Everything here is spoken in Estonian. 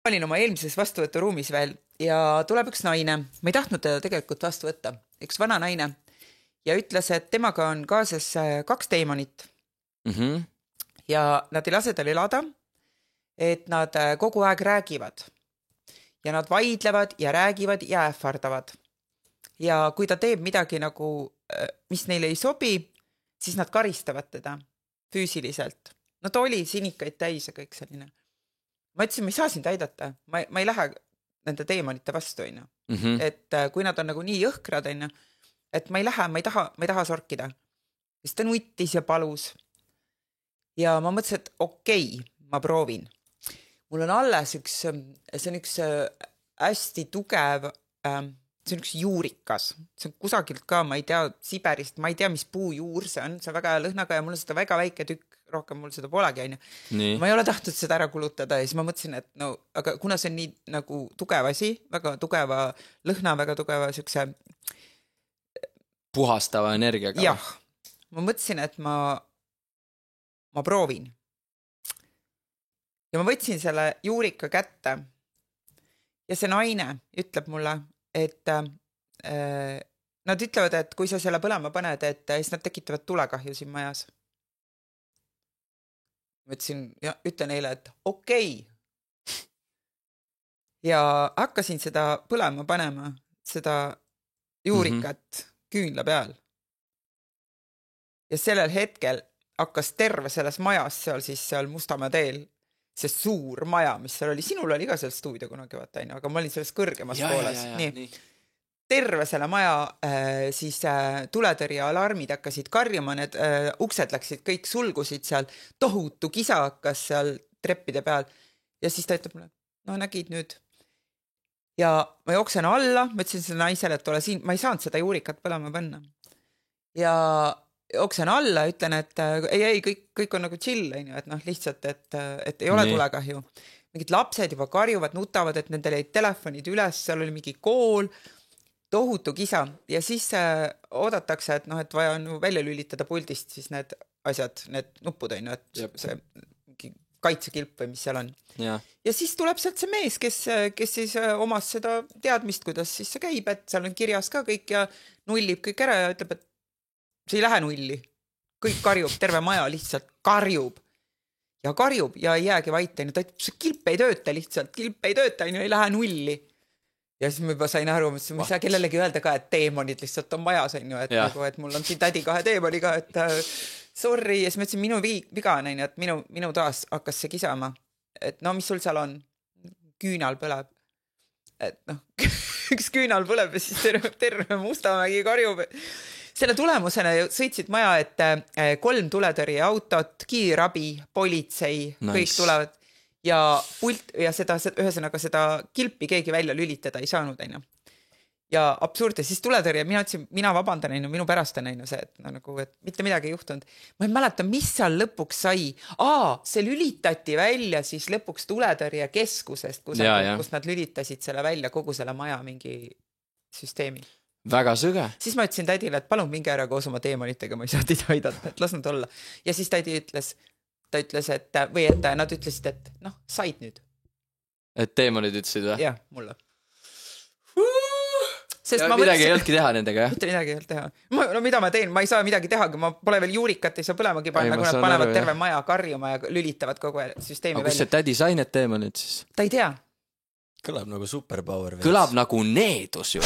olin oma eelmises vastuvõturuumis veel ja tuleb üks naine, ma ei tahtnud teda tegelikult vastu võtta, üks vana naine ja ütles, et temaga on kaasas 2 teemonit ja nad ei lase tal elada, et nad kogu aeg räägivad ja nad vaidlevad ja räägivad ja ähvardavad. Ja kui ta teeb midagi nagu, mis neile ei sobi, siis nad karistavad teda füüsiliselt. No ta oli sinikaid täis ja kõik selline. Ma ütlesin, ma ei saa sind aidata. Ma ei lähe nende teemonite vastu. Et kui nad on nagu nii jõhkrad, et ma ei lähe, ma ei taha sorkida. Siis ta nuttis ja palus. Ja ma mõtlesin, et okei, ma proovin. Mul on alles see on üks hästi tugev, see on üks juurikas. See on kusagilt ka, ma ei tea, Siberist, ma ei tea, mis puujuur see on väga lõhnaga ja mul on seda väga väike tükk, rohkem mul seda polegi. Ma ei ole tahtnud seda ära kulutada ja siis ma mõtlesin, et no, aga kuna see on nii nagu tugev asi, väga tugeva lõhna, väga tugeva siukse puhastava energiaga. Jah, ma mõtlesin, et ma proovin. Ja ma võtsin selle juurika kätte ja see naine ütleb mulle, et nad ütlevad, et kui sa selle põlema paned, et siis nad tekitavad tulekahju siin majas. Ma ütlen neile, et okei. Ja hakkasin seda põlema panema, seda juurikat küünla peal. Ja sellel hetkel hakkas terve selles majas seal Mustamäe teel see suur maja, mis seal oli. Sinul oli ka seal stuudio kunagi vaata, aga ma olin selles kõrgemas pooles. Nii. Terve selle maja siis tuletõrja alarmid hakkasid karjuma, need uksed läksid, kõik sulgusid seal, tohutu kisa hakkas seal treppide peal. Ja siis ta ütleb mulle, no nägid nüüd. Ja ma jooksen alla, ma ütlesin selle naisele, et ole siin, ma ei saanud seda juurikat põlema panna. Ja jooksen alla, ütlen, et ei, kõik on nagu chill, et lihtsalt, et ei ole tulekahju. Mingid lapsed juba karjuvad, nutavad, et nendel jäid telefonid üles, seal oli mingi kool, tohutu kisa ja siis oodatakse, et et vaja on välja lülitada puldist siis need asjad, need nuppud, et see kaitsekilp või mis seal on. Ja siis tuleb sealt see mees, kes siis omas seda teadmist, kuidas siis see käib, et seal on kirjas ka kõik ja nullib kõik ära ja ütleb, et see ei lähe nulli. Kõik karjub, terve maja lihtsalt karjub ja ei jäägi vait. Ta ütleb, see kilp ei tööta lihtsalt, ei lähe nulli. Ja siis ma juba sain aru, mis ei saa kellelegi öelda ka, et teemonid lihtsalt on majas, et mul on siin tädi 2 teemoniga, et sorry. Ja siis ma ütlesin, minu viga on, et minu taas hakkas see kisama. Et no, mis sul seal on? Küünal põleb. Et üks küünal põleb ja siis terve Mustamägi karjub. Selle tulemusena sõitsid maja, et 3 tuletõrje autot, kiirabi, politsei, kõik tulevad ja pult ja ühesõnaga seda kilpi keegi välja lülitada ei saanud. Ja absurd, ja siis tuletõrje, mina vabandan, minu pärast on see, et mitte midagi ei juhtunud. Ma ei mäleta, mis seal lõpuks sai. See lülitati välja siis lõpuks tuletõrje keskusest, kus nad lülitasid selle välja kogu selle maja mingi süsteemi. Väga süge. Siis ma ütlesin tädile, et palun minge ära koos oma teemonitega, ma ei saa teid aidata, et las nad olla. Ja siis tädi ütles, et nad ütlesid, et said nüüd. Et teemonid ütlesid või? Jah, mulle. Midagi ei olnudki teha nendega, jah? Mitte midagi ei olnud teha. No mida ma teen? Ma ei saa midagi teha, ma pole veel juurikat, ei saa põlemagi panna, kui nad panevad terve maja karjuma ja lülitavad kogu süsteemi välja. Aga kus see tädi sai need teemonid siis? Ta ei tea. Kõlab nagu superpower. Kõlab nagu needus ju.